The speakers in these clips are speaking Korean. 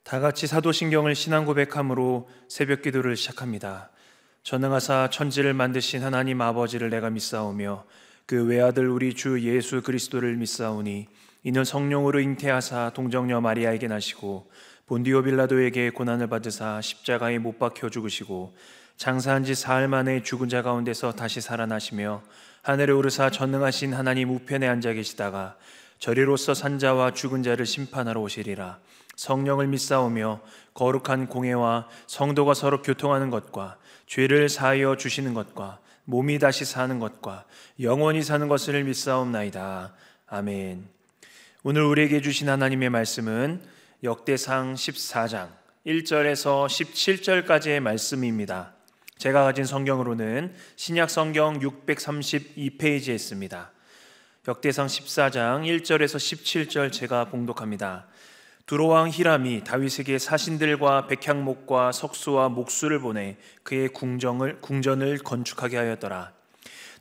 다 같이 사도신경을 신앙 고백함으로 새벽 기도를 시작합니다. 전능하사 천지를 만드신 하나님 아버지를 내가 믿사오며 그 외아들 우리 주 예수 그리스도를 믿사오니 이는 성령으로 잉태하사 동정녀 마리아에게 나시고 본디오 빌라도에게 고난을 받으사 십자가에 못 박혀 죽으시고 장사한 지 사흘 만에 죽은 자 가운데서 다시 살아나시며 하늘에 오르사 전능하신 하나님 우편에 앉아 계시다가 저리로서 산자와 죽은 자를 심판하러 오시리라. 성령을 믿사오며 거룩한 공회와 성도가 서로 교통하는 것과 죄를 사하여 주시는 것과 몸이 다시 사는 것과 영원히 사는 것을 믿사옵나이다. 아멘. 오늘 우리에게 주신 하나님의 말씀은 역대상 14장 1절에서 17절까지의 말씀입니다. 제가 가진 성경으로는 신약 성경 632페이지에 있습니다. 역대상 14장 1절에서 17절 제가 봉독합니다. 두로왕 히람이 다윗에게 사신들과 백향목과 석수와 목수를 보내 그의 궁전을 건축하게 하였더라.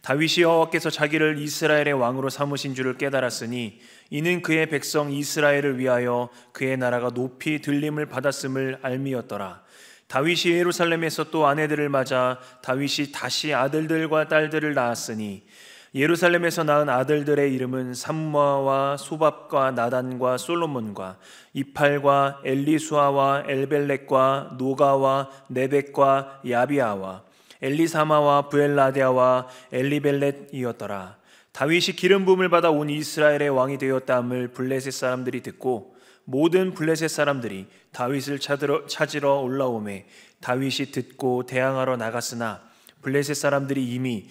다윗이 여호와께서 자기를 이스라엘의 왕으로 삼으신 줄을 깨달았으니 이는 그의 백성 이스라엘을 위하여 그의 나라가 높이 들림을 받았음을 알미였더라. 다윗이 예루살렘에서 또 아내들을 맞아 다윗이 다시 아들들과 딸들을 낳았으니 예루살렘에서 낳은 아들들의 이름은 삼무아와 소밥과 나단과 솔로몬과 이팔과 엘리수아와 엘벨렉과 노가와 네벡과 야비아와 엘리사마와 부엘라데아와 엘리벨렛이었더라. 다윗이 기름 부음을 받아 온 이스라엘의 왕이 되었다함을 블레셋 사람들이 듣고 모든 블레셋 사람들이 다윗을 찾으러 올라오매 다윗이 듣고 대항하러 나갔으나 블레셋 사람들이 이미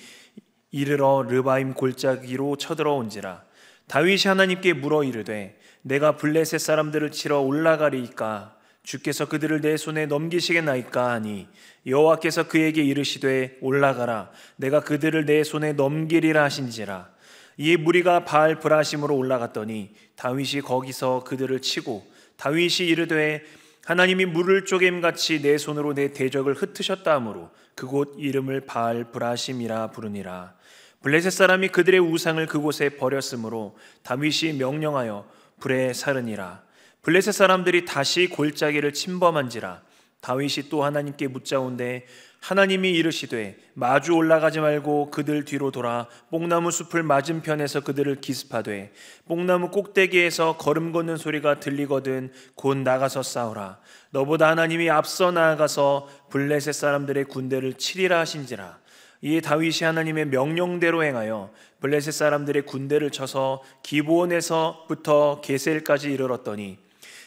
이르러 르바임 골짜기로 쳐들어온지라. 다윗이 하나님께 물어 이르되 내가 블레셋 사람들을 치러 올라가리이까 주께서 그들을 내 손에 넘기시겠나이까 하니 여호와께서 그에게 이르시되 올라가라 내가 그들을 내 손에 넘기리라 하신지라. 이에 무리가 바알 브라심으로 올라갔더니 다윗이 거기서 그들을 치고 다윗이 이르되 하나님이 물을 쪼개임같이 내 손으로 내 대적을 흩으셨다 하므로 그곳 이름을 바알 브라심이라 부르니라. 블레셋 사람이 그들의 우상을 그곳에 버렸으므로 다윗이 명령하여 불에 사르니라. 블레셋 사람들이 다시 골짜기를 침범한지라. 다윗이 또 하나님께 묻자온데 하나님이 이르시되 마주 올라가지 말고 그들 뒤로 돌아 뽕나무 숲을 맞은편에서 그들을 기습하되 뽕나무 꼭대기에서 걸음 걷는 소리가 들리거든 곧 나가서 싸우라. 너보다 하나님이 앞서 나아가서 블레셋 사람들의 군대를 치리라 하신지라. 이에 다윗이 하나님의 명령대로 행하여 블레셋 사람들의 군대를 쳐서 기브온에서부터 게셀까지 이르렀더니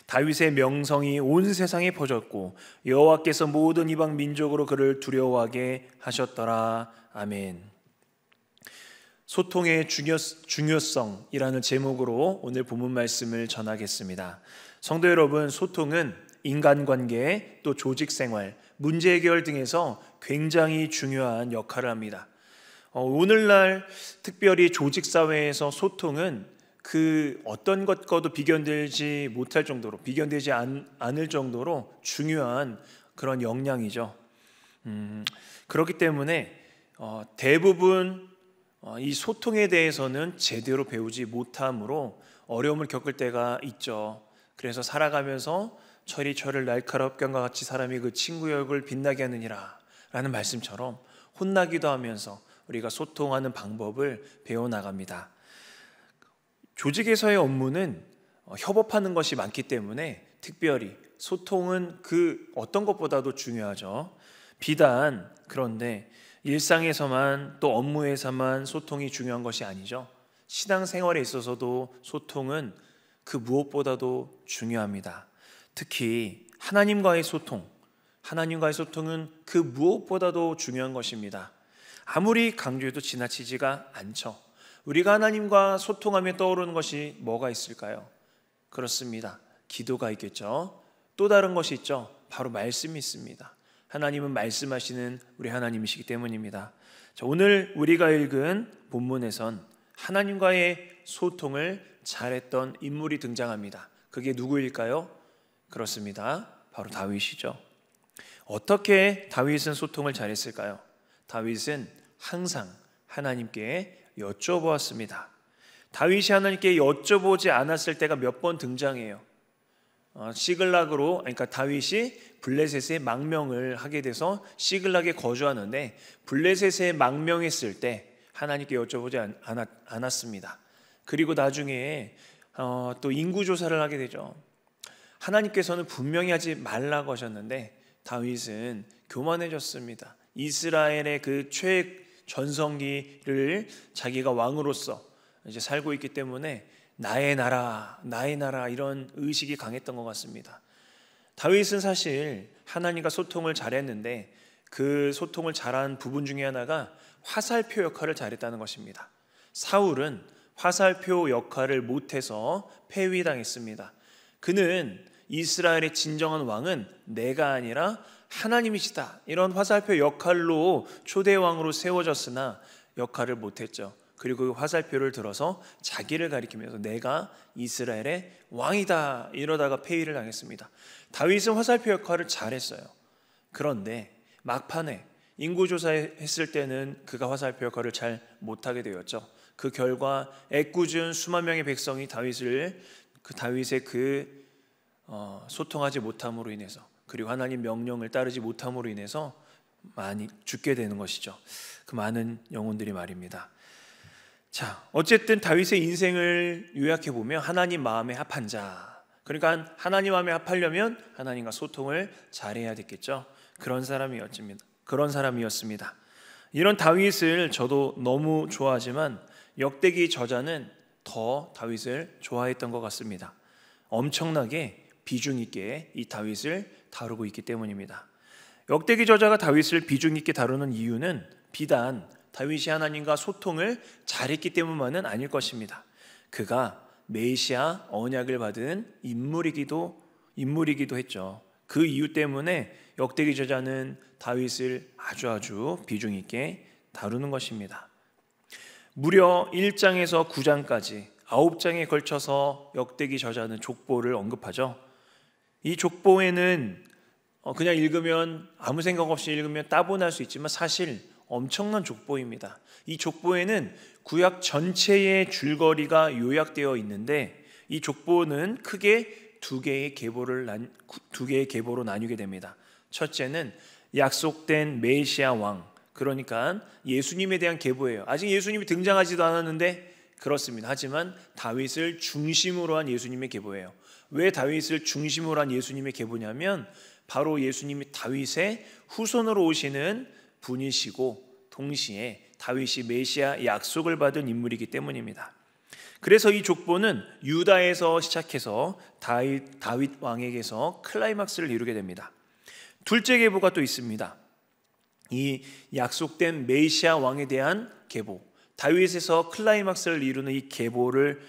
다윗의 명성이 온 세상에 퍼졌고 여호와께서 모든 이방 민족으로 그를 두려워하게 하셨더라. 아멘. 소통의 중요성이라는 제목으로 오늘 본문 말씀을 전하겠습니다. 성도 여러분, 소통은 인간관계 또 조직생활, 문제 해결 등에서 굉장히 중요한 역할을 합니다. 오늘날 특별히 조직사회에서 소통은 그 어떤 것과도 비견되지 않을 정도로 중요한 그런 역량이죠. 그렇기 때문에 대부분 이 소통에 대해서는 제대로 배우지 못함으로 어려움을 겪을 때가 있죠. 그래서 살아가면서 철이 철을 날카롭게 한과 같이 사람이 그 친구의 얼굴을 빛나게 하느니라 라는 말씀처럼 혼나기도 하면서 우리가 소통하는 방법을 배워나갑니다. 조직에서의 업무는 협업하는 것이 많기 때문에 특별히 소통은 그 어떤 것보다도 중요하죠. 비단 그런데 일상에서만 또 업무에서만 소통이 중요한 것이 아니죠. 신앙생활에 있어서도 소통은 그 무엇보다도 중요합니다. 특히 하나님과의 소통은 그 무엇보다도 중요한 것입니다. 아무리 강조해도 지나치지가 않죠. 우리가 하나님과 소통하며 떠오르는 것이 뭐가 있을까요? 그렇습니다. 기도가 있겠죠. 또 다른 것이 있죠. 바로 말씀이 있습니다. 하나님은 말씀하시는 우리 하나님이시기 때문입니다. 자, 오늘 우리가 읽은 본문에선 하나님과의 소통을 잘했던 인물이 등장합니다. 그게 누구일까요? 그렇습니다. 바로 다윗이죠. 어떻게 다윗은 소통을 잘했을까요? 다윗은 항상 하나님께 여쭤보았습니다. 다윗이 하나님께 여쭤보지 않았을 때가 몇 번 등장해요. 시글락으로, 그러니까 다윗이 블레셋에 망명을 하게 돼서 시글락에 거주하는데, 블레셋에 망명했을 때 하나님께 여쭤보지 않았습니다. 그리고 나중에 또 인구조사를 하게 되죠. 하나님께서는 분명히 하지 말라고 하셨는데 다윗은 교만해졌습니다. 이스라엘의 그 최전성기를 자기가 왕으로서 이제 살고 있기 때문에 나의 나라 이런 의식이 강했던 것 같습니다. 다윗은 사실 하나님과 소통을 잘했는데 그 소통을 잘한 부분 중에 하나가 화살표 역할을 잘했다는 것입니다. 사울은 화살표 역할을 못해서 폐위당했습니다. 그는 이스라엘의 진정한 왕은 내가 아니라 하나님이시다, 이런 화살표 역할로 초대왕으로 세워졌으나 역할을 못했죠. 그리고 그 화살표를 들어서 자기를 가리키면서 내가 이스라엘의 왕이다 이러다가 폐위를 당했습니다. 다윗은 화살표 역할을 잘했어요. 그런데 막판에 인구조사했을 때는 그가 화살표 역할을 잘 못하게 되었죠. 그 결과 애꿎은 수만 명의 백성이 다윗의 소통하지 못함으로 인해서, 그리고 하나님 명령을 따르지 못함으로 인해서 많이 죽게 되는 것이죠. 그 많은 영혼들이 말입니다. 자, 어쨌든 다윗의 인생을 요약해 보면 하나님 마음에 합한 자, 그러니까 하나님 마음에 합하려면 하나님과 소통을 잘해야 됐겠죠. 그런 사람이었습니다. 이런 다윗을 저도 너무 좋아하지만 역대기 저자는 더 다윗을 좋아했던 것 같습니다. 엄청나게 비중 있게 이 다윗을 다루고 있기 때문입니다. 역대기 저자가 다윗을 비중 있게 다루는 이유는 비단 다윗이 하나님과 소통을 잘했기 때문만은 아닐 것입니다. 그가 메시아 언약을 받은 인물이기도 했죠. 그 이유 때문에 역대기 저자는 다윗을 아주 비중 있게 다루는 것입니다. 무려 1장에서 9장까지 9장에 걸쳐서 역대기 저자는 족보를 언급하죠. 이 족보에는 그냥 읽으면, 아무 생각 없이 읽으면 따분할 수 있지만 사실 엄청난 족보입니다. 이 족보에는 구약 전체의 줄거리가 요약되어 있는데 이 족보는 크게 두 개의 계보로 나뉘게 됩니다. 첫째는 약속된 메시아 왕, 그러니까 예수님에 대한 계보예요. 아직 예수님이 등장하지도 않았는데 그렇습니다. 하지만 다윗을 중심으로 한 예수님의 계보예요. 왜 다윗을 중심으로 한 예수님의 계보냐면 바로 예수님이 다윗의 후손으로 오시는 분이시고 동시에 다윗이 메시아 약속을 받은 인물이기 때문입니다. 그래서 이 족보는 유다에서 시작해서 다윗 왕에게서 클라이막스를 이루게 됩니다. 둘째 계보가 또 있습니다. 이 약속된 메시아 왕에 대한 계보, 다윗에서 클라이막스를 이루는 이 계보를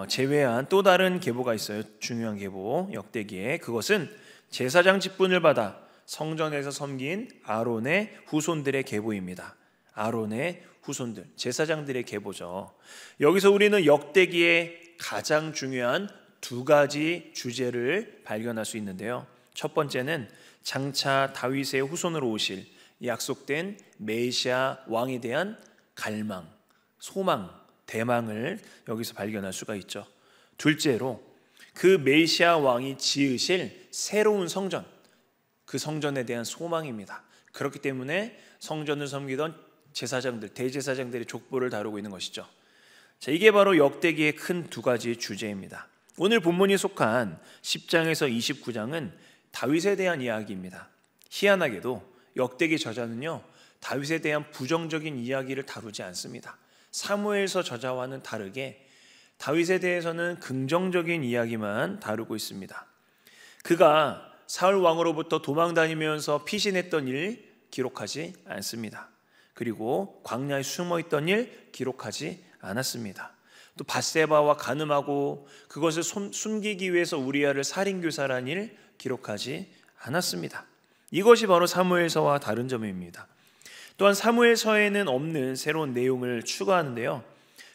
제외한 또 다른 계보가 있어요. 중요한 계보, 역대기에. 그것은 제사장 직분을 받아 성전에서 섬긴 아론의 후손들의 계보입니다. 아론의 후손들, 제사장들의 계보죠. 여기서 우리는 역대기의 가장 중요한 두 가지 주제를 발견할 수 있는데요. 첫 번째는 장차 다윗의 후손으로 오실 약속된 메시아 왕에 대한 갈망, 소망, 대망을 여기서 발견할 수가 있죠. 둘째로 그 메시아 왕이 지으실 새로운 성전, 그 성전에 대한 소망입니다. 그렇기 때문에 성전을 섬기던 제사장들, 대제사장들의 족보를 다루고 있는 것이죠. 자, 이게 바로 역대기의 큰 두 가지 주제입니다. 오늘 본문이 속한 10장에서 29장은 다윗에 대한 이야기입니다. 희한하게도 역대기 저자는요, 다윗에 대한 부정적인 이야기를 다루지 않습니다. 사무엘서 저자와는 다르게 다윗에 대해서는 긍정적인 이야기만 다루고 있습니다. 그가 사울 왕으로부터 도망 다니면서 피신했던 일 기록하지 않습니다. 그리고 광야에 숨어있던 일 기록하지 않았습니다. 또 밧세바와 간음하고 그것을 숨기기 위해서 우리아를 살인교사란 일 기록하지 않았습니다. 이것이 바로 사무엘서와 다른 점입니다. 또한 사무엘서에는 없는 새로운 내용을 추가하는데요.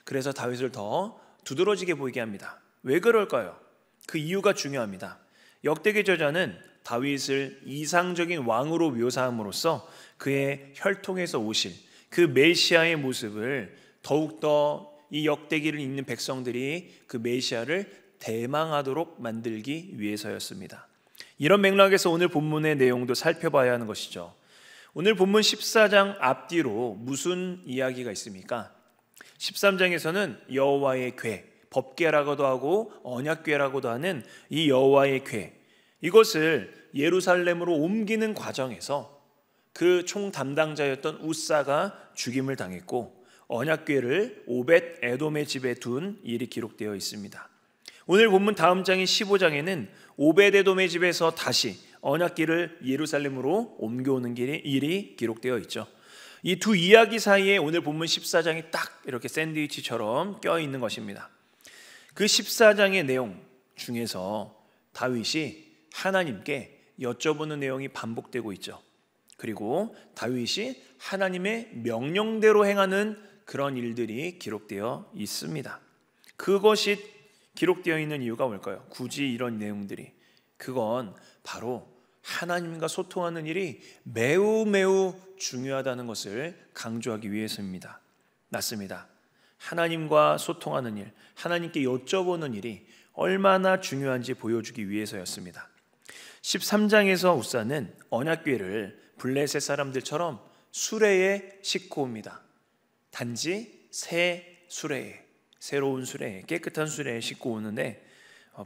그래서 다윗을 더 두드러지게 보이게 합니다. 왜 그럴까요? 그 이유가 중요합니다. 역대기 저자는 다윗을 이상적인 왕으로 묘사함으로써 그의 혈통에서 오실 그 메시아의 모습을 더욱더 이 역대기를 읽는 백성들이 그 메시아를 대망하도록 만들기 위해서였습니다. 이런 맥락에서 오늘 본문의 내용도 살펴봐야 하는 것이죠. 오늘 본문 14장 앞뒤로 무슨 이야기가 있습니까? 13장에서는 여호와의 궤, 법궤라고도 하고 언약궤라고도 하는 이 여호와의 궤, 이것을 예루살렘으로 옮기는 과정에서 그 총 담당자였던 우사가 죽임을 당했고 언약궤를 오벳 에돔의 집에 둔 일이 기록되어 있습니다. 오늘 본문 다음 장인 15장에는 오벳 에돔의 집에서 다시 언약궤를 예루살렘으로 옮겨오는 일이 기록되어 있죠. 이 두 이야기 사이에 오늘 본문 14장이 딱 이렇게 샌드위치처럼 껴있는 것입니다. 그 14장의 내용 중에서 다윗이 하나님께 여쭤보는 내용이 반복되고 있죠. 그리고 다윗이 하나님의 명령대로 행하는 그런 일들이 기록되어 있습니다. 그것이 기록되어 있는 이유가 뭘까요? 굳이 이런 내용들이, 그건 바로 하나님과 소통하는 일이 매우 중요하다는 것을 강조하기 위해서입니다. 맞습니다. 하나님과 소통하는 일, 하나님께 여쭤보는 일이 얼마나 중요한지 보여주기 위해서였습니다. 13장에서 우사는 언약궤를 블레셋 사람들처럼 수레에 싣고 옵니다. 단지 새 수레에, 새로운 수레에, 깨끗한 수레에 싣고 오는데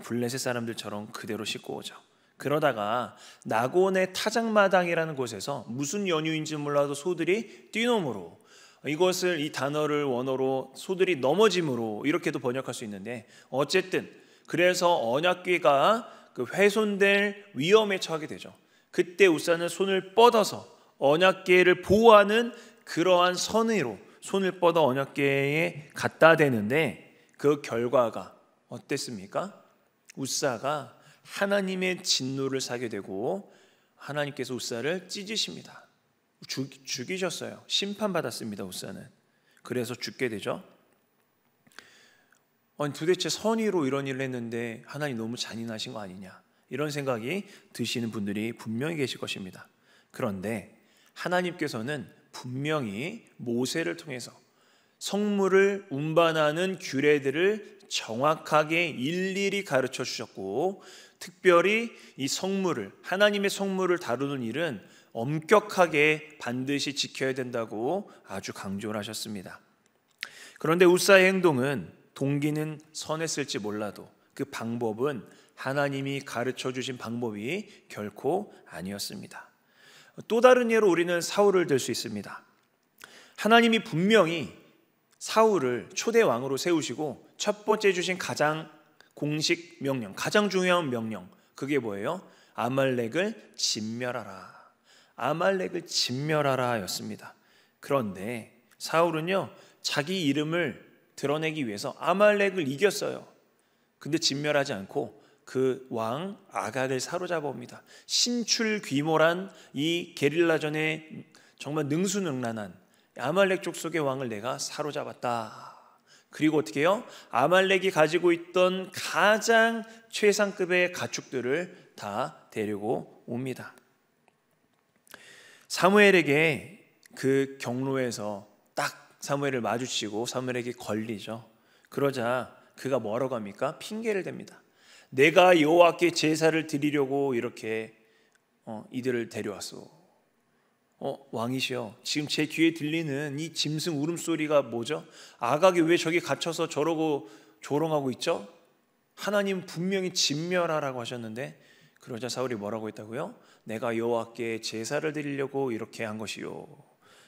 블레셋 사람들처럼 그대로 싣고 오죠. 그러다가 나곤의 타작마당이라는 곳에서 무슨 연유인지 몰라도 소들이 뛰노므로, 이것을 이 단어를 원어로 소들이 넘어짐으로 이렇게도 번역할 수 있는데, 어쨌든 그래서 언약궤가 훼손될 위험에 처하게 되죠. 그때 우사는 손을 뻗어서 언약궤를 보호하는 그러한 선의로 손을 뻗어 언약궤에 갖다 대는데, 그 결과가 어땠습니까? 우사가 하나님의 진노를 사게 되고 하나님께서 우사를 찢으십니다. 죽이셨어요. 심판받았습니다. 우사는. 그래서 죽게 되죠. 아니, 도대체 선의로 이런 일을 했는데 하나님 너무 잔인하신 거 아니냐, 이런 생각이 드시는 분들이 분명히 계실 것입니다. 그런데 하나님께서는 분명히 모세를 통해서 성물을 운반하는 규례들을 정확하게 일일이 가르쳐 주셨고, 특별히 이 성물을, 하나님의 성물을 다루는 일은 엄격하게 반드시 지켜야 된다고 아주 강조를 하셨습니다. 그런데 우사의 행동은 동기는 선했을지 몰라도 그 방법은 하나님이 가르쳐 주신 방법이 결코 아니었습니다. 또 다른 예로 우리는 사울을 들 수 있습니다. 하나님이 분명히 사울을 초대 왕으로 세우시고 첫 번째 주신 가장 공식 명령, 가장 중요한 명령, 그게 뭐예요? 아말렉을 진멸하라. 아말렉을 진멸하라 였습니다. 그런데 사울은요, 자기 이름을 드러내기 위해서 아말렉을 이겼어요. 근데 진멸하지 않고 그 왕 아각을 사로잡아 옵니다. 신출귀몰한 이 게릴라전에 정말 능수능란한 아말렉 족속의 왕을 내가 사로잡았다. 그리고 어떻게 해요? 아말렉이 가지고 있던 가장 최상급의 가축들을 다 데리고 옵니다. 사무엘에게 그 경로에서 딱 사무엘을 마주치고 사무엘에게 걸리죠. 그러자 그가 뭐라고 합니까? 핑계를 댑니다. 내가 여호와께 제사를 드리려고 이렇게 이들을 데려왔소. 왕이시여, 지금 제 귀에 들리는 이 짐승 울음소리가 뭐죠? 아각이 왜 저기 갇혀서 저러고 조롱하고 있죠? 하나님 분명히 진멸하라고 하셨는데, 그러자 사울이 뭐라고 했다고요? 내가 여호와께 제사를 드리려고 이렇게 한 것이요.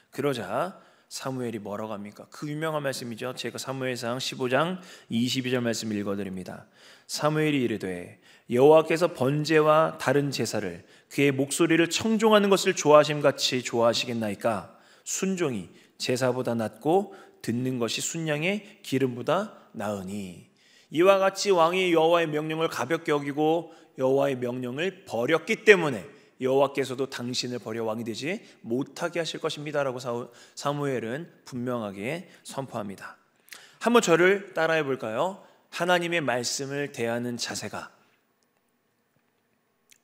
그러자 사무엘이 뭐라고 합니까? 그 유명한 말씀이죠. 제가 사무엘상 15장 22절 말씀 읽어드립니다. 사무엘이 이르되 여호와께서 번제와 다른 제사를 그의 목소리를 청종하는 것을 좋아하심같이 좋아하시겠나이까? 순종이 제사보다 낫고 듣는 것이 순양의 기름보다 나으니. 이와 같이 왕이 여호와의 명령을 가볍게 여기고 여호와의 명령을 버렸기 때문에 여호와께서도 당신을 버려 왕이 되지 못하게 하실 것입니다 라고 사무엘은 분명하게 선포합니다. 한번 저를 따라해 볼까요? 하나님의 말씀을 대하는 자세가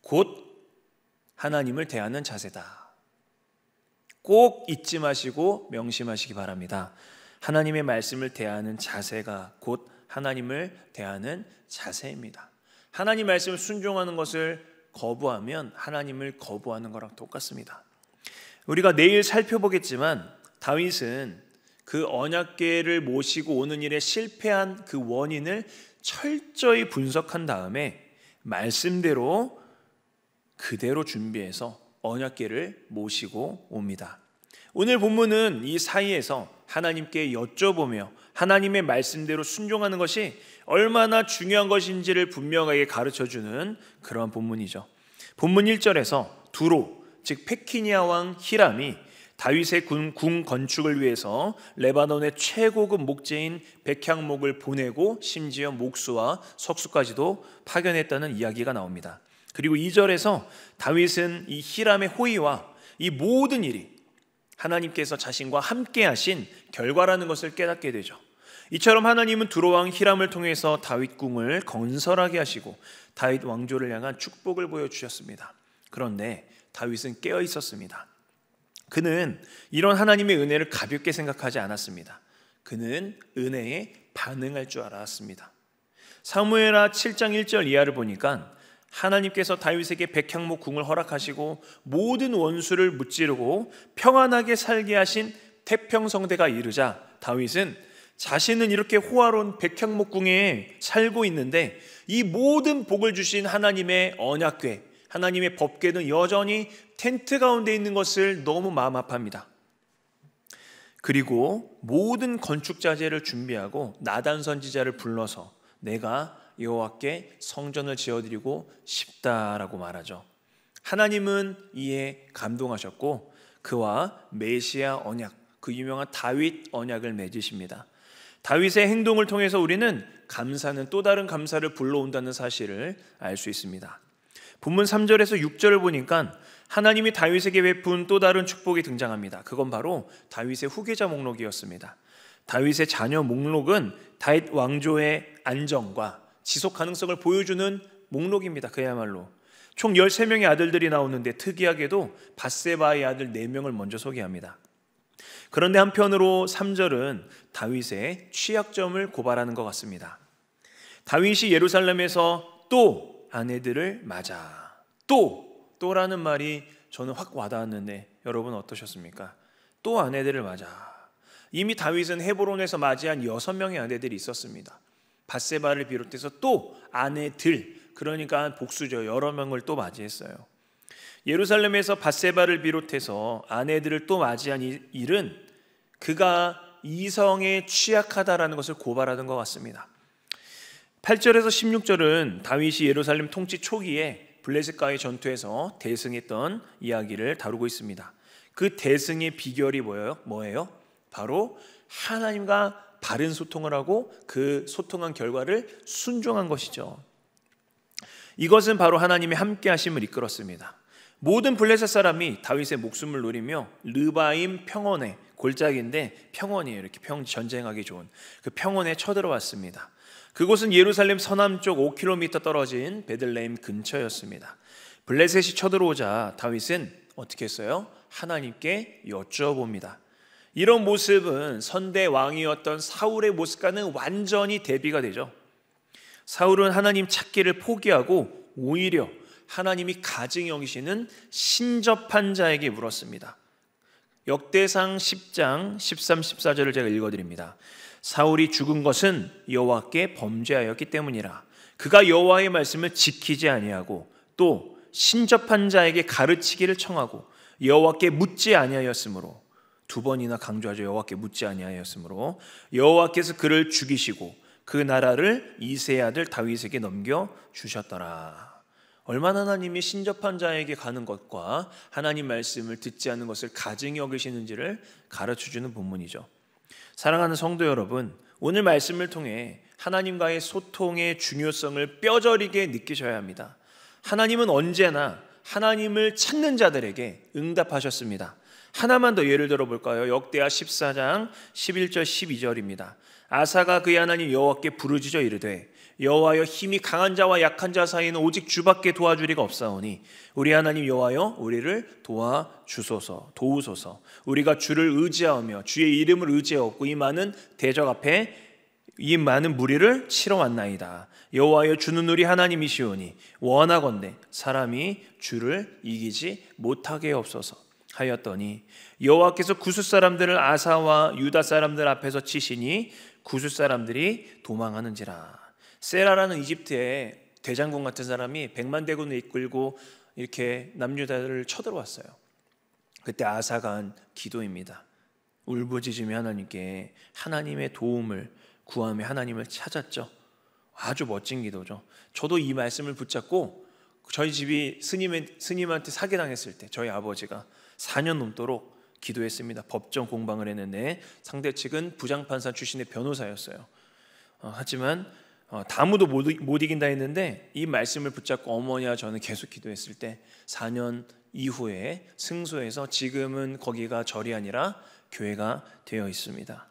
곧 하나님을 대하는 자세다. 꼭 잊지 마시고 명심하시기 바랍니다. 하나님의 말씀을 대하는 자세가 곧 하나님을 대하는 자세입니다. 하나님 말씀을 순종하는 것을 거부하면 하나님을 거부하는 거랑 똑같습니다. 우리가 내일 살펴보겠지만 다윗은 그 언약궤를 모시고 오는 일에 실패한 그 원인을 철저히 분석한 다음에 말씀대로 그대로 준비해서 언약궤를 모시고 옵니다. 오늘 본문은 이 사이에서 하나님께 여쭤보며 하나님의 말씀대로 순종하는 것이 얼마나 중요한 것인지를 분명하게 가르쳐주는 그러한 본문이죠. 본문 1절에서 두로, 즉 페키니아 왕 히람이 다윗의 궁 건축을 위해서 레바논의 최고급 목재인 백향목을 보내고 심지어 목수와 석수까지도 파견했다는 이야기가 나옵니다. 그리고 2절에서 다윗은 이 히람의 호의와 이 모든 일이 하나님께서 자신과 함께 하신 결과라는 것을 깨닫게 되죠. 이처럼 하나님은 두로 왕 히람을 통해서 다윗 궁을 건설하게 하시고 다윗 왕조를 향한 축복을 보여주셨습니다. 그런데 다윗은 깨어 있었습니다. 그는 이런 하나님의 은혜를 가볍게 생각하지 않았습니다. 그는 은혜에 반응할 줄 알았습니다. 사무엘하 7장 1절 이하를 보니까 하나님께서 다윗에게 백향목 궁을 허락하시고 모든 원수를 무찌르고 평안하게 살게 하신 태평성대가 이르자 다윗은 자신은 이렇게 호화로운 백향목 궁에 살고 있는데 이 모든 복을 주신 하나님의 언약궤, 하나님의 법궤는 여전히 텐트 가운데 있는 것을 너무 마음 아파합니다. 그리고 모든 건축 자재를 준비하고 나단 선지자를 불러서 내가 여호와께 성전을 지어드리고 싶다라고 말하죠. 하나님은 이에 감동하셨고 그와 메시아 언약, 그 유명한 다윗 언약을 맺으십니다. 다윗의 행동을 통해서 우리는 감사는 또 다른 감사를 불러온다는 사실을 알 수 있습니다. 본문 3절에서 6절을 보니까 하나님이 다윗에게 베푼 또 다른 축복이 등장합니다. 그건 바로 다윗의 후계자 목록이었습니다. 다윗의 자녀 목록은 다윗 왕조의 안정과 지속 가능성을 보여주는 목록입니다. 그야말로 총 13명의 아들들이 나오는데 특이하게도 밧세바의 아들 4명을 먼저 소개합니다. 그런데 한편으로 3절은 다윗의 취약점을 고발하는 것 같습니다. 다윗이 예루살렘에서 또 아내들을 맞아. 또라는 말이 저는 확 와닿았는데 여러분 어떠셨습니까? 또 아내들을 맞아. 이미 다윗은 헤브론에서 맞이한 6명의 아내들이 있었습니다. 밧세바를 비롯해서 또 아내들, 그러니까 복수죠. 여러 명을 또 맞이했어요. 예루살렘에서 밧세바를 비롯해서 아내들을 또 맞이한 이 일은 그가 이성에 취약하다라는 것을 고발하는 것 같습니다. 8절에서 16절은 다윗이 예루살렘 통치 초기에 블레셋과의 전투에서 대승했던 이야기를 다루고 있습니다. 그 대승의 비결이 뭐예요? 바로 하나님과 바른 소통을 하고 그 소통한 결과를 순종한 것이죠. 이것은 바로 하나님의 함께 하심을 이끌었습니다. 모든 블레셋 사람이 다윗의 목숨을 노리며 르바임 평원에, 골짜기인데 평원이에요. 이렇게 전쟁하기 좋은 그 평원에 쳐들어왔습니다. 그곳은 예루살렘 서남쪽 5km 떨어진 베들레헴 근처였습니다. 블레셋이 쳐들어오자 다윗은 어떻게 했어요? 하나님께 여쭤봅니다. 이런 모습은 선대 왕이었던 사울의 모습과는 완전히 대비가 되죠. 사울은 하나님 찾기를 포기하고 오히려 하나님이 가증히 여기시는 신접한 자에게 물었습니다. 역대상 10장 13, 14절을 제가 읽어드립니다. 사울이 죽은 것은 여호와께 범죄하였기 때문이라. 그가 여호와의 말씀을 지키지 아니하고 또 신접한 자에게 가르치기를 청하고 여호와께 묻지 아니하였으므로, 2번이나 강조하죠. 여호와께 묻지 아니하였으므로 여호와께서 그를 죽이시고 그 나라를 이새의 아들 다윗에게 넘겨 주셨더라. 얼마나 하나님이 신접한 자에게 가는 것과 하나님 말씀을 듣지 않는 것을 가증히 여기시는지를 가르쳐주는 본문이죠. 사랑하는 성도 여러분, 오늘 말씀을 통해 하나님과의 소통의 중요성을 뼈저리게 느끼셔야 합니다. 하나님은 언제나 하나님을 찾는 자들에게 응답하셨습니다. 하나만 더 예를 들어볼까요? 역대하 14장 11절 12절입니다. 아사가 그의 하나님 여호와께 부르짖어 이르되 여호와여, 힘이 강한 자와 약한 자 사이에는 오직 주밖에 도와주리가 없사오니 우리 하나님 여호와여, 우리를 도우소서. 우리가 주를 의지하며 주의 이름을 의지하옵고 이 많은 대적 앞에 이 많은 무리를 치러 왔나이다. 여호와여 주는 우리 하나님이시오니 원하건대 사람이 주를 이기지 못하게 없소서 하였더니 여호와께서 구스 사람들을 아사와 유다 사람들 앞에서 치시니 구스 사람들이 도망하는지라. 세라라는 이집트의 대장군 같은 사람이 100만 대군을 이끌고 이렇게 남유다를 쳐들어왔어요. 그때 아사가 한 기도입니다. 울부짖으며 하나님께 하나님의 도움을 구하며 하나님을 찾았죠. 아주 멋진 기도죠. 저도 이 말씀을 붙잡고 저희 집이 스님한테 사기당했을 때 저희 아버지가 4년 넘도록 기도했습니다. 법정 공방을 했는데 상대 측은 부장판사 출신의 변호사였어요. 하지만 다무도 못 이긴다 했는데 이 말씀을 붙잡고 어머니와 저는 계속 기도했을 때 4년 이후에 승소해서 지금은 거기가 절이 아니라 교회가 되어 있습니다.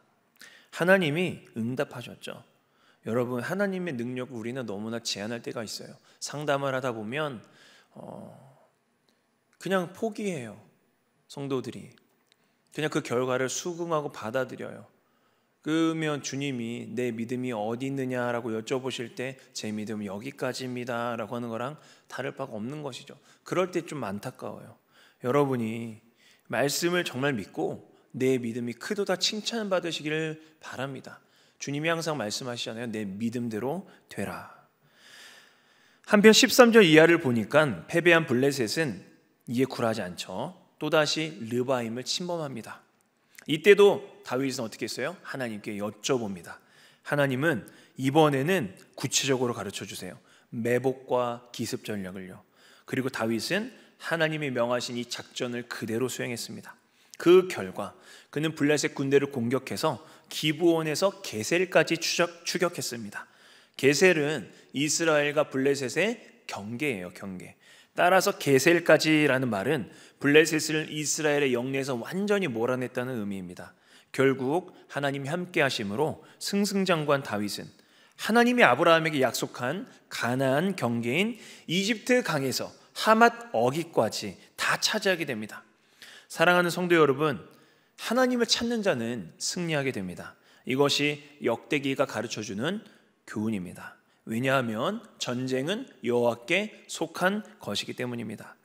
하나님이 응답하셨죠. 여러분, 하나님의 능력을 우리는 너무나 제한할 때가 있어요. 상담을 하다 보면 그냥 포기해요. 성도들이 그냥 그 결과를 수긍하고 받아들여요. 그러면 주님이 내 믿음이 어디 있느냐라고 여쭤보실 때 제 믿음은 여기까지입니다 라고 하는 거랑 다를 바가 없는 것이죠. 그럴 때 좀 안타까워요. 여러분이 말씀을 정말 믿고 내 믿음이 크도다 칭찬받으시기를 바랍니다. 주님이 항상 말씀하시잖아요. 내 믿음대로 되라. 한편 13절 이하를 보니까 패배한 블레셋은 이에 굴하지 않죠. 또다시 르바임을 침범합니다. 이때도 다윗은 어떻게 했어요? 하나님께 여쭤봅니다. 하나님은 이번에는 구체적으로 가르쳐 주세요. 매복과 기습 전략을요. 그리고 다윗은 하나님이 명하신 이 작전을 그대로 수행했습니다. 그 결과 그는 블레셋 군대를 공격해서 기브온에서 게셀까지 추격했습니다. 게셀은 이스라엘과 블레셋의 경계예요, 경계. 따라서 게셀까지라는 말은 블레셋을 이스라엘의 영내에서 완전히 몰아냈다는 의미입니다. 결국 하나님이 함께 하심으로 승승장구한 다윗은 하나님이 아브라함에게 약속한 가나안 경계인 이집트 강에서 하맛 어기까지 다 차지하게 됩니다. 사랑하는 성도 여러분, 하나님을 찾는 자는 승리하게 됩니다. 이것이 역대기가 가르쳐주는 교훈입니다. 왜냐하면 전쟁은 여호와께 속한 것이기 때문입니다.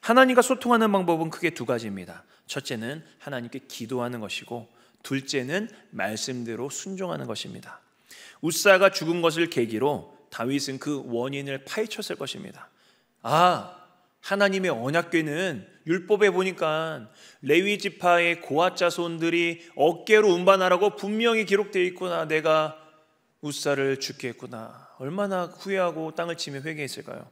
하나님과 소통하는 방법은 크게 두 가지입니다. 첫째는 하나님께 기도하는 것이고 둘째는 말씀대로 순종하는 것입니다. 우사가 죽은 것을 계기로 다윗은 그 원인을 파헤쳤을 것입니다. 하나님의 언약궤는 율법에 보니까 레위 지파의 고앗 자손들이 어깨로 운반하라고 분명히 기록되어 있구나. 내가 우사를 죽게 했구나. 얼마나 후회하고 땅을 치며 회개했을까요?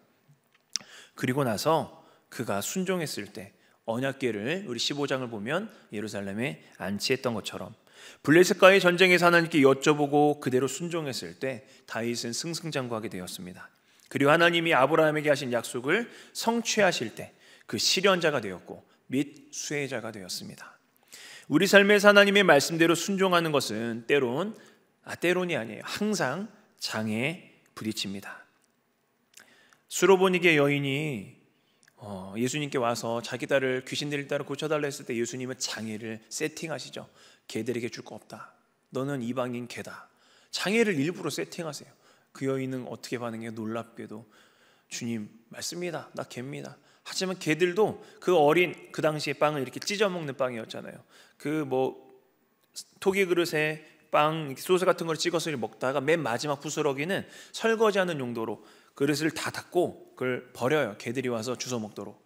그리고 나서 그가 순종했을 때 언약궤를 우리 15장을 보면 예루살렘에 안치했던 것처럼 블레셋과의 전쟁에서 하나님께 여쭤보고 그대로 순종했을 때 다윗은 승승장구하게 되었습니다. 그리고 하나님이 아브라함에게 하신 약속을 성취하실 때 그 실현자가 되었고 및 수혜자가 되었습니다. 우리 삶에서 하나님의 말씀대로 순종하는 것은 때론이 아니에요. 항상 장애에 부딪힙니다. 수로보니게 여인이 예수님께 와서 자기 딸을 귀신 들린 딸을 고쳐달라 했을 때 예수님은 장애를 세팅하시죠. 개들에게 줄 거 없다. 너는 이방인 개다. 장애를 일부러 세팅하세요. 그 여인은 어떻게 반응해요? 놀랍게도 주님 맞습니다. 나 개입니다. 하지만 개들도 그 당시에 빵을 이렇게 찢어 먹는 빵이었잖아요. 토기 그릇에 빵 소스 같은 걸 찍어서 먹다가 맨 마지막 부스러기는 설거지하는 용도로 그릇을 다 닫고 그걸 버려요. 개들이 와서 주워 먹도록.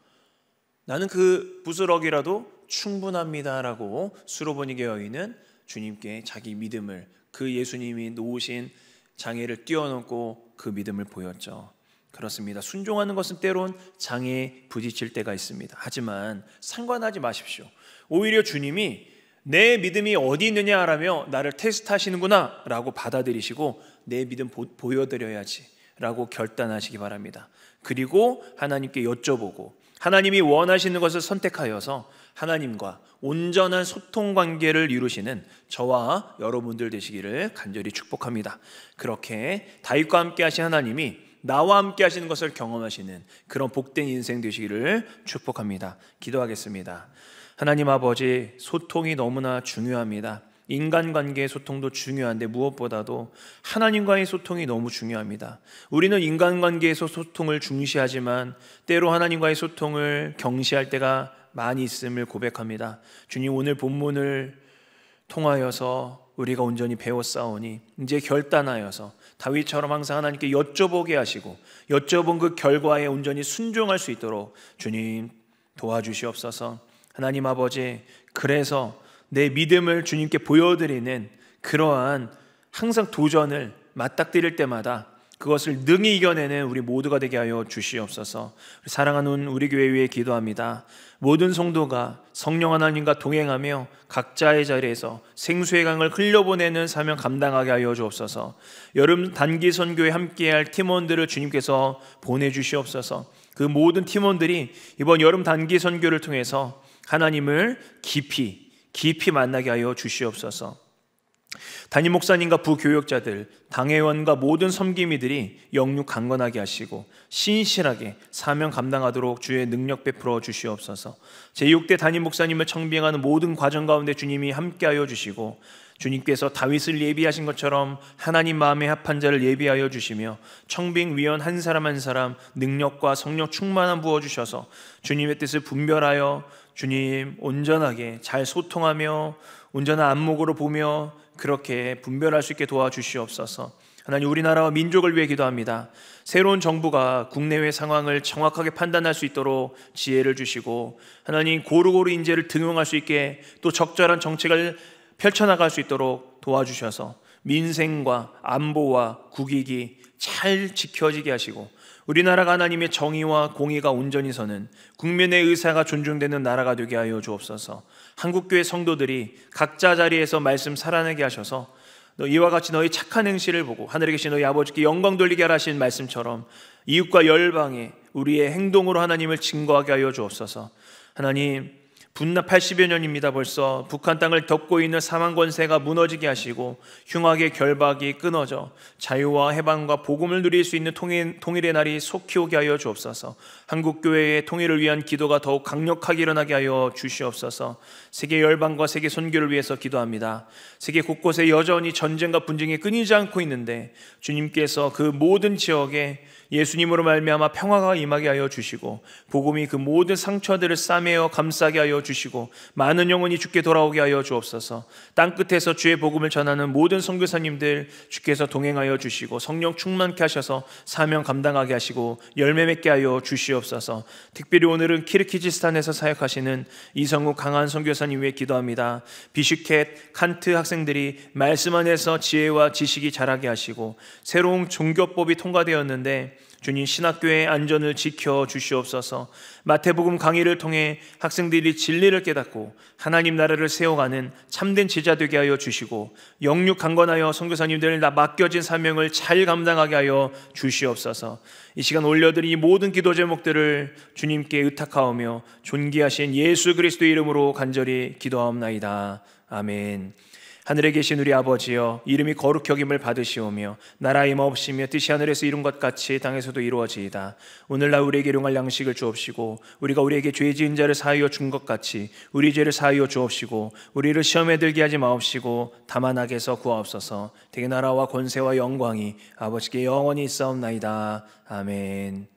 나는 그 부스러기라도 충분합니다라고 수로보니게 여인은 주님께 자기 믿음을, 그 예수님이 놓으신 장애를 뛰어넘고 그 믿음을 보였죠. 그렇습니다. 순종하는 것은 때론 장애에 부딪힐 때가 있습니다. 하지만 상관하지 마십시오. 오히려 주님이 내 믿음이 어디 있느냐라며 나를 테스트하시는구나 라고 받아들이시고 내 믿음 보여드려야지 라고 결단하시기 바랍니다. 그리고 하나님께 여쭤보고 하나님이 원하시는 것을 선택하여서 하나님과 온전한 소통 관계를 이루시는 저와 여러분들 되시기를 간절히 축복합니다. 그렇게 다윗과 함께 하신 하나님이 나와 함께 하시는 것을 경험하시는 그런 복된 인생 되시기를 축복합니다. 기도하겠습니다. 하나님 아버지, 소통이 너무나 중요합니다. 인간관계의 소통도 중요한데 무엇보다도 하나님과의 소통이 너무 중요합니다. 우리는 인간관계에서 소통을 중시하지만 때로 하나님과의 소통을 경시할 때가 많이 있음을 고백합니다. 주님, 오늘 본문을 통하여서 우리가 온전히 배웠사오니 이제 결단하여서 다윗처럼 항상 하나님께 여쭤보게 하시고 여쭤본 그 결과에 온전히 순종할 수 있도록 주님 도와주시옵소서. 하나님 아버지, 그래서 내 믿음을 주님께 보여드리는 그러한 항상 도전을 맞닥뜨릴 때마다 그것을 능히 이겨내는 우리 모두가 되게 하여 주시옵소서. 사랑하는 우리 교회 위해 기도합니다. 모든 성도가 성령 하나님과 동행하며 각자의 자리에서 생수의 강을 흘려보내는 사명 감당하게 하여 주옵소서. 여름 단기 선교에 함께할 팀원들을 주님께서 보내주시옵소서. 그 모든 팀원들이 이번 여름 단기 선교를 통해서 하나님을 깊이 만나게 하여 주시옵소서. 담임 목사님과 부교역자들, 당회원과 모든 섬김이들이 영육 강건하게 하시고 신실하게 사명 감당하도록 주의 능력 베풀어 주시옵소서. 제6대 담임 목사님을 청빙하는 모든 과정 가운데 주님이 함께하여 주시고 주님께서 다윗을 예비하신 것처럼 하나님 마음에 합한 자를 예비하여 주시며 청빙위원 한 사람 한 사람 능력과 성령 충만함 부어주셔서 주님의 뜻을 분별하여 주님 온전하게 잘 소통하며 온전한 안목으로 보며 그렇게 분별할 수 있게 도와주시옵소서. 하나님, 우리나라와 민족을 위해 기도합니다. 새로운 정부가 국내외 상황을 정확하게 판단할 수 있도록 지혜를 주시고 하나님, 고루고루 인재를 등용할 수 있게 또 적절한 정책을 펼쳐나갈 수 있도록 도와주셔서 민생과 안보와 국익이 잘 지켜지게 하시고 우리나라가 하나님의 정의와 공의가 온전히 서는 국민의 의사가 존중되는 나라가 되게 하여 주옵소서. 한국교회 성도들이 각자 자리에서 말씀 살아내게 하셔서 이와 같이 너희 착한 행실을 보고 하늘에 계신 너희 아버지께 영광 돌리게 하라 하신 말씀처럼 이웃과 열방에 우리의 행동으로 하나님을 증거하게 하여 주옵소서. 하나님, 분납 80여 년입니다. 벌써 북한 땅을 덮고 있는 사망 권세가 무너지게 하시고 흉악의 결박이 끊어져 자유와 해방과 복음을 누릴 수 있는 통일의 날이 속히 오게 하여 주옵소서. 한국교회의 통일을 위한 기도가 더욱 강력하게 일어나게 하여 주시옵소서. 세계 열방과 세계 선교를 위해서 기도합니다. 세계 곳곳에 여전히 전쟁과 분쟁이 끊이지 않고 있는데 주님께서 그 모든 지역에 예수님으로 말미암아 평화가 임하게 하여 주시고 복음이 그 모든 상처들을 싸매어 감싸게 하여 주시고 많은 영혼이 주께 돌아오게 하여 주옵소서. 땅끝에서 주의 복음을 전하는 모든 선교사님들 주께서 동행하여 주시고 성령 충만케 하셔서 사명 감당하게 하시고 열매 맺게 하여 주시옵소서. 특별히 오늘은 키르기즈스탄에서 사역하시는 이성욱 강한 선교사님 위해 기도합니다. 비슈켓, 칸트 학생들이 말씀 안에서 지혜와 지식이 자라게 하시고 새로운 종교법이 통과되었는데 주님, 신학교의 안전을 지켜 주시옵소서. 마태복음 강의를 통해 학생들이 진리를 깨닫고 하나님 나라를 세워가는 참된 제자 되게 하여 주시고 영육 강건하여 선교사님들 맡겨진 사명을 잘 감당하게 하여 주시옵소서. 이 시간 올려드린 이 모든 기도 제목들을 주님께 의탁하오며 존귀하신 예수 그리스도의 이름으로 간절히 기도하옵나이다. 아멘. 하늘에 계신 우리 아버지여, 이름이 거룩히 여김을 받으시오며 나라의 임하옵시며 뜻이 하늘에서 이룬 것 같이 땅에서도 이루어지이다. 오늘날 우리에게 일용할 양식을 주옵시고 우리가 우리에게 죄 지은 자를 사하여 준 것 같이 우리 죄를 사하여 주옵시고 우리를 시험에 들게 하지 마옵시고 다만 악에서 구하옵소서. 대개 나라와 권세와 영광이 아버지께 영원히 있사옵나이다. 아멘.